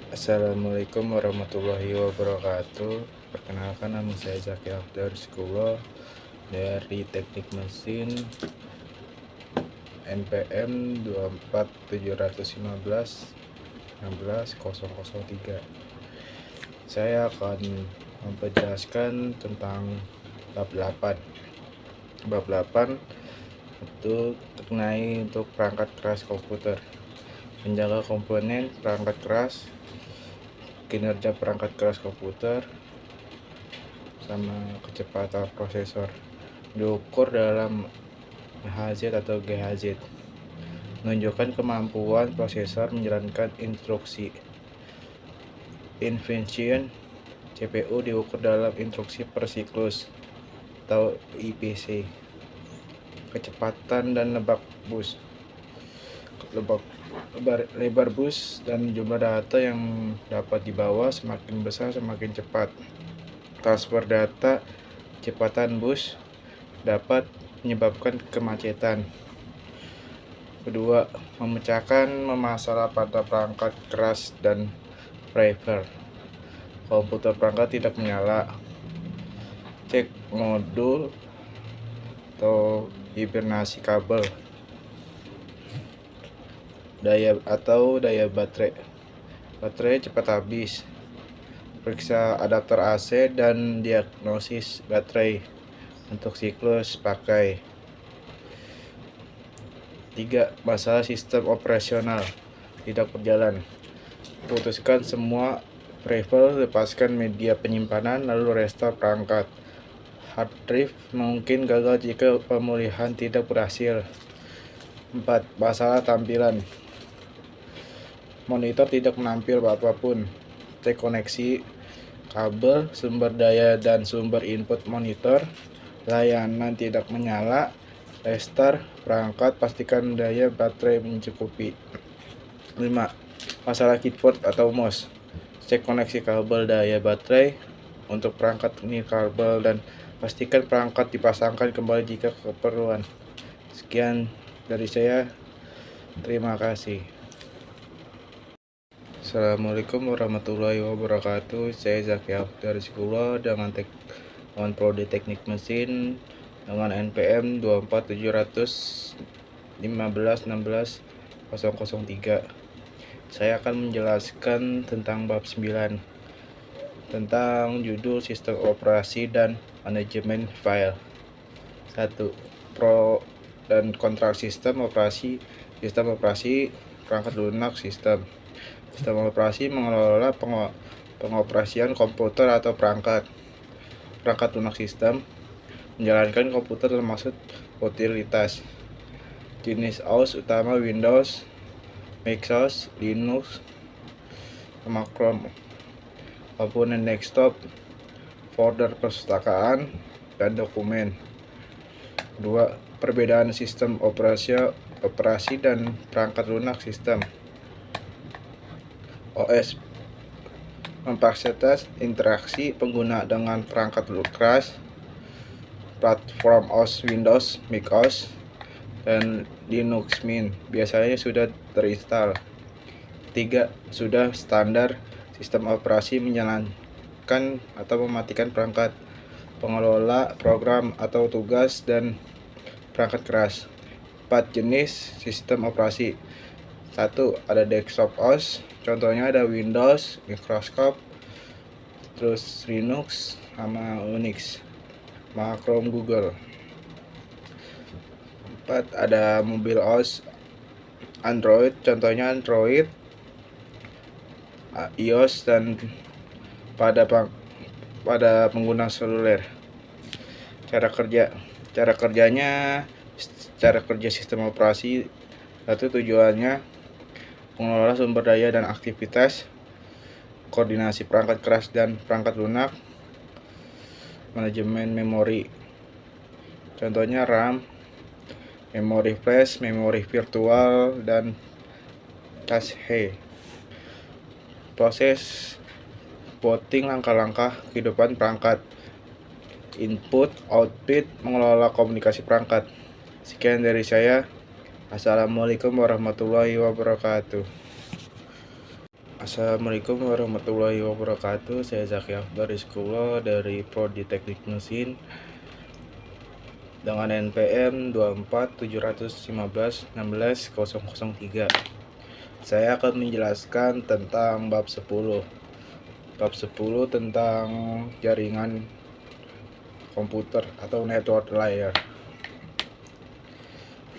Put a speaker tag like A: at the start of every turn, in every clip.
A: Assalamualaikum warahmatullahi wabarakatuh. Perkenalkan, nama saya Zaki Afdar Sekulo dari Teknik Mesin NPM 24715 16003. Saya akan memperjelaskan tentang bab 8. Bab 8 itu mengenai untuk perangkat keras komputer, menjaga komponen perangkat keras, kinerja perangkat keras komputer, sama kecepatan prosesor diukur dalam HZ atau GHZ. Menunjukkan kemampuan prosesor menjalankan instruksi. Invention CPU diukur dalam instruksi per siklus atau IPC. Kecepatan dan lebar bus dan jumlah data yang dapat dibawa semakin besar semakin cepat. Transfer data, kecepatan bus dapat menyebabkan kemacetan. Kedua, memecahkan masalah pada perangkat keras dan driver. Komputer perangkat tidak menyala. Cek modul atau hibernasi kabel. Daya baterai. Baterai cepat habis. Periksa adaptor AC dan diagnosis baterai untuk siklus pakai. 3. Masalah sistem operasional tidak berjalan. Putuskan semua driver, lepaskan media penyimpanan, lalu restore perangkat. Hard drive mungkin gagal jika pemulihan tidak berhasil. 4. Masalah tampilan. Monitor tidak menampil apapun. Cek koneksi kabel, sumber daya dan sumber input monitor. Layanan tidak menyala. Restart perangkat, pastikan daya baterai mencukupi. 5. Masalah keyboard atau mouse. Cek koneksi kabel daya baterai untuk perangkat kabel dan pastikan perangkat dipasangkan kembali jika keperluan. Sekian dari saya. Terima kasih. Assalamualaikum warahmatullahi wabarakatuh. Saya Zaki Afdar Sekulo dengan prodi Teknik Mesin dengan NPM 24715 16003. Saya akan menjelaskan tentang bab 9 tentang judul sistem operasi dan manajemen file. 1. Pro dan kontra sistem operasi. Sistem operasi perangkat lunak. Sistem operasi mengelola pengoperasian komputer atau perangkat lunak. Sistem menjalankan komputer termasuk utilitas. Jenis OS utama Windows, Mac OS, Linux, sama Chrome. Komponen desktop, folder perpustakaan, dan dokumen. 2. Perbedaan sistem operasi dan perangkat lunak. Sistem OS memfasilitasi interaksi pengguna dengan perangkat keras. Platform OS Windows, Mac OS, dan Linux Mint biasanya sudah terinstall. 3. Sudah standar sistem operasi menjalankan atau mematikan perangkat, pengelola program atau tugas, dan perangkat keras. 4. Jenis sistem operasi. 1. Ada desktop OS, contohnya ada Windows, Microsoft, terus Linux, sama Unix, sama Chrome, Google. 4. Ada mobil OS, Android, contohnya Android, iOS, dan pada pengguna seluler. Cara kerja sistem operasi. 1. Tujuannya mengelola sumber daya dan aktivitas, koordinasi perangkat keras dan perangkat lunak, manajemen memori, contohnya RAM, memori flash, memori virtual, dan cache. Proses booting, langkah-langkah kehidupan perangkat, input, output, mengelola komunikasi perangkat. Sekian dari saya. Assalamualaikum warahmatullahi wabarakatuh. Assalamualaikum warahmatullahi wabarakatuh. Saya Zaki Afdar Iskulo dari Prodi Teknik Mesin dengan NPM 24715160003. Saya akan menjelaskan tentang bab 10. Bab 10 tentang jaringan komputer atau network layer.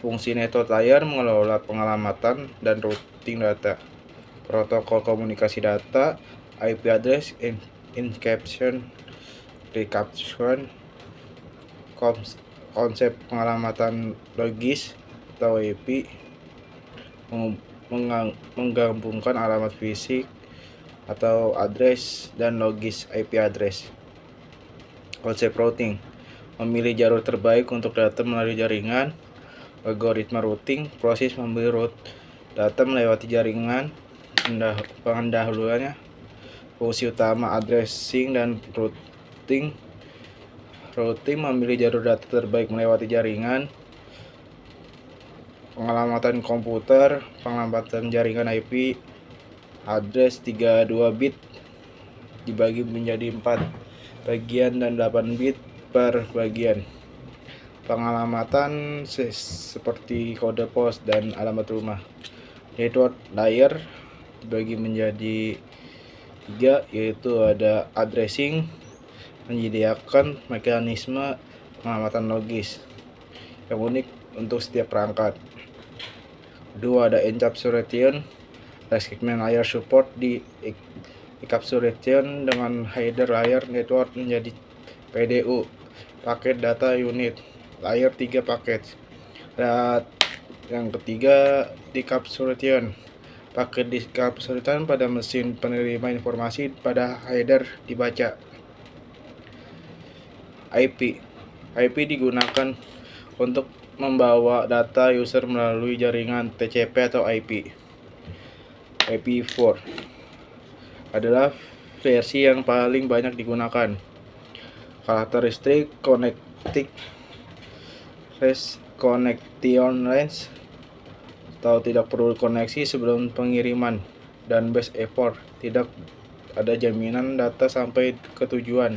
A: Fungsi network layer mengelola pengalamatan dan routing data, protokol komunikasi data, IP address, encryption, decryption, konsep pengalamatan logis atau IP, menggabungkan alamat fisik atau address dan logis IP address. Konsep routing, memilih jalur terbaik untuk data melalui jaringan. Algoritma routing, proses memilih route data melewati jaringan. Pendahuluannya, fungsi utama addressing dan routing. Routing memilih jalur data terbaik melewati jaringan. Pengalamatan komputer, pengalamatan jaringan IP address 32 bit dibagi menjadi 4 bagian dan 8 bit per bagian. Pengalamatan seperti kode pos dan alamat rumah. Network layer dibagi menjadi 3, yaitu ada addressing, menyediakan mekanisme pengalamatan logis yang unik untuk setiap perangkat. Kedua, ada encapsulation, segment layer support di encapsulation dengan header layer network menjadi PDU, paket data unit layer 3 paket. Dan yang ketiga, decapsulation, paket decapsulation pada mesin penerima informasi pada header dibaca. IP digunakan untuk membawa data user melalui jaringan TCP atau IP. IP4 adalah versi yang paling banyak digunakan. Karakteristik connection range atau tidak perlu koneksi sebelum pengiriman, dan base effort, tidak ada jaminan data sampai ke tujuan.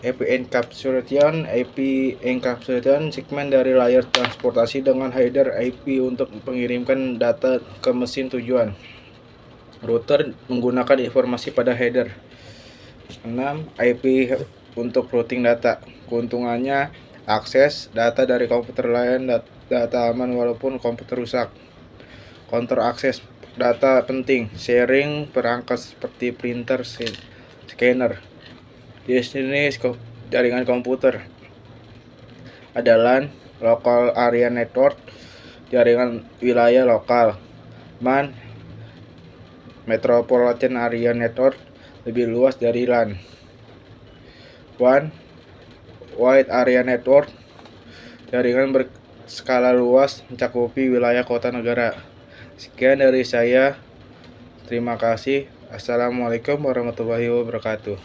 A: IP encapsulation segmen dari layar transportasi dengan header IP untuk mengirimkan data ke mesin tujuan. Router menggunakan informasi pada header. 6. IP untuk routing data. Keuntungannya, akses data dari komputer lain data aman walaupun komputer rusak. Counter akses data penting, sharing perangkat seperti printer, scanner. Jenis jaringan komputer adalah local area network, jaringan wilayah lokal. MAN, metropolitan area network, lebih luas dari LAN. Wide area network, jaringan berskala luas mencakupi wilayah kota negara. Sekian dari saya. Terima kasih. Assalamualaikum warahmatullahi wabarakatuh.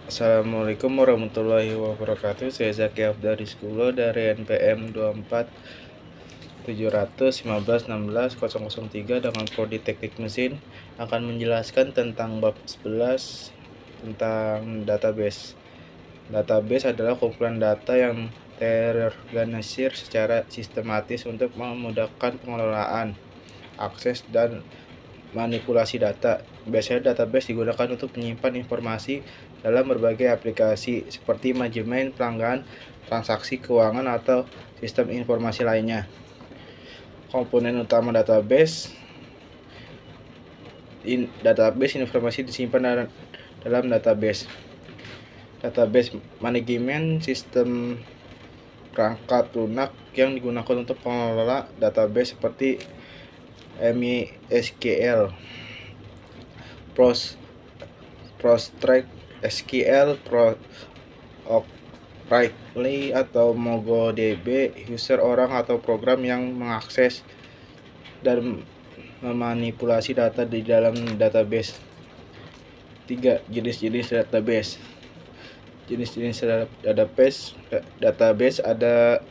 A: Assalamualaikum warahmatullahi wabarakatuh. Saya Zaki Afdar Iskulo dari NPM 24715160003 dengan Prodi Teknik Mesin akan menjelaskan tentang bab 11 tentang database. Database adalah kumpulan data yang terorganisir secara sistematis untuk memudahkan pengelolaan, akses, dan manipulasi data. Biasanya database digunakan untuk menyimpan informasi dalam berbagai aplikasi seperti manajemen pelanggan, transaksi keuangan, atau sistem informasi lainnya. Komponen utama database. Informasi disimpan dalam database. Database manajemen sistem perangkat lunak yang digunakan untuk pengelola database seperti MySQL, PostgreSQL, Oracle, atau MongoDB. User orang atau program yang mengakses dan memanipulasi data di dalam database. 3. Jenis-jenis database. Jenis-jenis database ada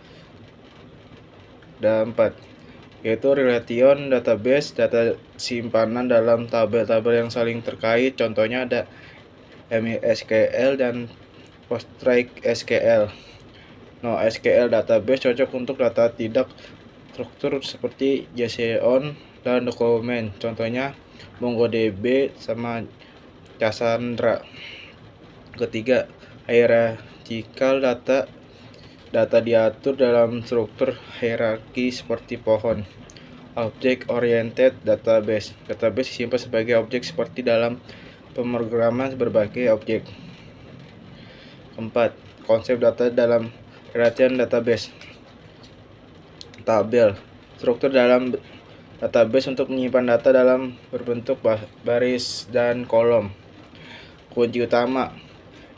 A: 4. yaitu relation database, data simpanan dalam tabel-tabel yang saling terkait. Contohnya ada MySQL dan PostgreSQL. NoSQL database cocok untuk data tidak struktur seperti JSON dan dokumen. Contohnya MongoDB sama Cassandra. Ketiga, hierarchical data. Data diatur dalam struktur hierarki seperti pohon. Object oriented database. Database disimpan sebagai objek seperti dalam pemrograman berbagai objek. Keempat, konsep data dalam relation database. Tabel. Struktur dalam database untuk menyimpan data dalam berbentuk baris dan kolom. Kunci utama.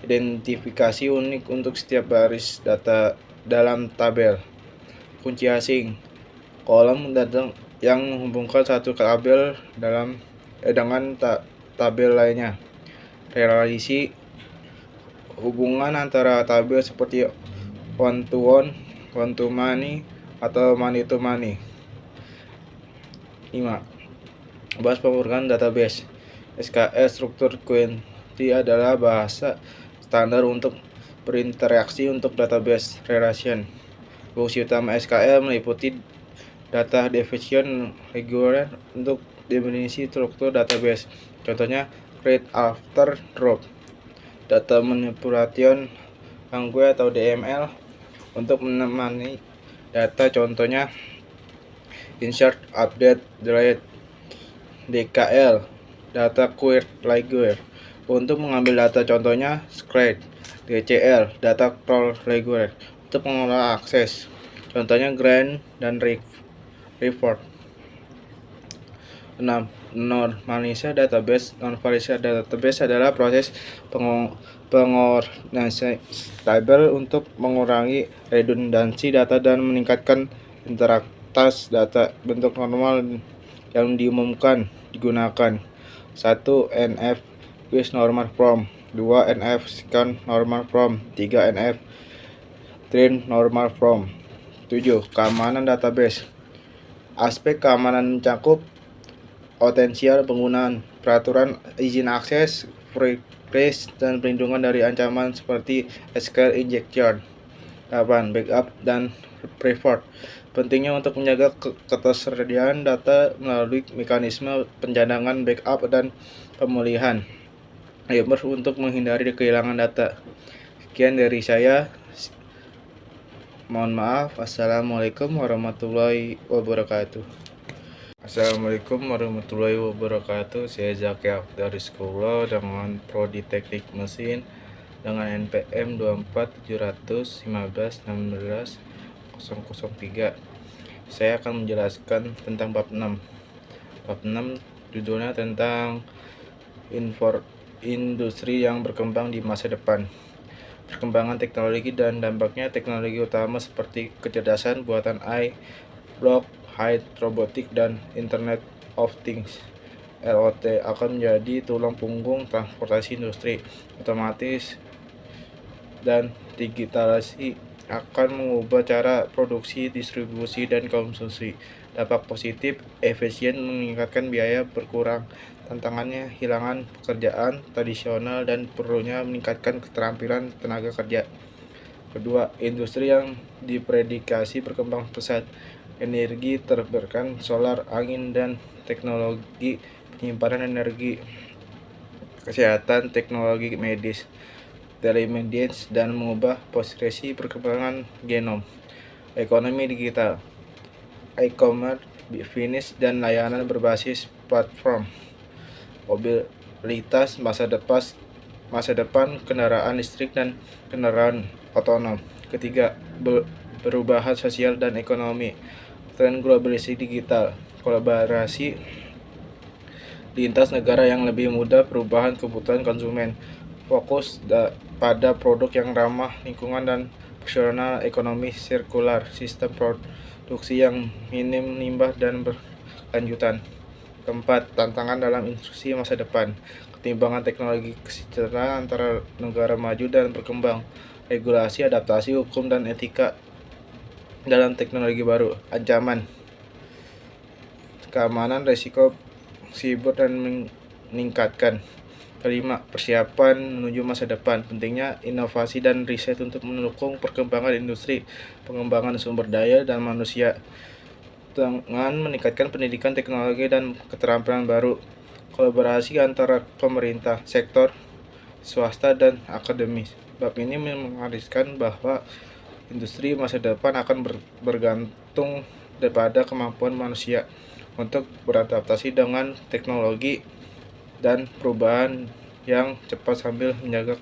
A: Identifikasi unik untuk setiap baris data dalam tabel. Kunci asing. Kolom data yang menghubungkan satu tabel dengan tabel lainnya. Relasi. Hubungan antara tabel seperti one to one to many, atau money to money. 5. Bahas pemrograman database. SQL struktur query adalah bahasa standar untuk berinteraksi untuk database relation. Fungsi utama SQL meliputi data definition regular untuk definisi struktur database. Contohnya create after drop. Data manipulation language atau DML untuk menemani data, contohnya insert, update, delete. DKL, data query language untuk mengambil data, contohnya scrape. DCL, data crawl language untuk mengolah akses, contohnya grant dan report. 6. Normalisasi database. Normalisasi database adalah proses pengorganisasi tabel untuk mengurangi redundansi data dan meningkatkan integritas data. Bentuk normal yang diumumkan digunakan: 1. NF with normal form, 2. NF second normal form, 3. NF third normal form. 7. Keamanan database. Aspek keamanan mencakup potensial penggunaan, peraturan izin akses, privilege, dan perlindungan dari ancaman seperti SQL injection. 8. Backup dan report. Pentingnya untuk menjaga ketersediaan data melalui mekanisme pencadangan, backup, dan pemulihan untuk menghindari kehilangan data. Sekian dari saya. Mohon maaf. Assalamualaikum warahmatullahi wabarakatuh. Assalamualaikum warahmatullahi wabarakatuh. Saya Zaki dari Sekolah dengan Prodi Teknik Mesin dengan NPM 24715160003. Saya akan menjelaskan tentang bab 6. Bab 6 judulnya tentang industri yang berkembang di masa depan. Perkembangan teknologi dan dampaknya. Teknologi utama seperti kecerdasan buatan AI, blockchain, robotik, dan Internet of Things (IoT) akan menjadi tulang punggung transportasi. Industri otomatis dan digitalisasi akan mengubah cara produksi, distribusi, dan konsumsi. Dampak positif: efisien, meningkatkan biaya, berkurang tantangannya, hilangan pekerjaan tradisional, dan perlunya meningkatkan keterampilan tenaga kerja. Kedua, industri yang diprediksi berkembang pesat. Energi terbarukan, solar, angin, dan teknologi penyimpanan energi. Kesehatan, teknologi medis, telemedicine, dan mengubah posisi perkembangan genom. Ekonomi digital, e-commerce, bisnis, dan layanan berbasis platform. Mobilitas masa depan, kendaraan listrik, dan kendaraan otonom. Ketiga, perubahan sosial dan ekonomi. Tren globalisasi digital, kolaborasi lintas negara yang lebih mudah, perubahan kebutuhan konsumen, fokus pada produk yang ramah lingkungan, dan personal ekonomi sirkular, sistem produksi yang minim limbah dan berkelanjutan. Keempat, tantangan dalam industri masa depan. Ketimbangan teknologi, kesetaraan antara negara maju dan berkembang, regulasi, adaptasi, hukum, dan etika dalam teknologi baru. Ancaman: keamanan risiko siber dan meningkatkan. Kelima, persiapan menuju masa depan. Pentingnya inovasi dan riset untuk mendukung perkembangan industri, pengembangan sumber daya dan manusia dengan meningkatkan pendidikan teknologi dan keterampilan baru. Kolaborasi antara pemerintah, sektor swasta dan akademis. Bab ini mengharuskan bahwa industri masa depan akan bergantung daripada kemampuan manusia untuk beradaptasi dengan teknologi dan perubahan yang cepat sambil menjaga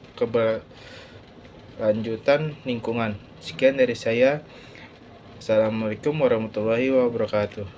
A: keberlanjutan lingkungan. Sekian dari saya. Assalamualaikum warahmatullahi wabarakatuh.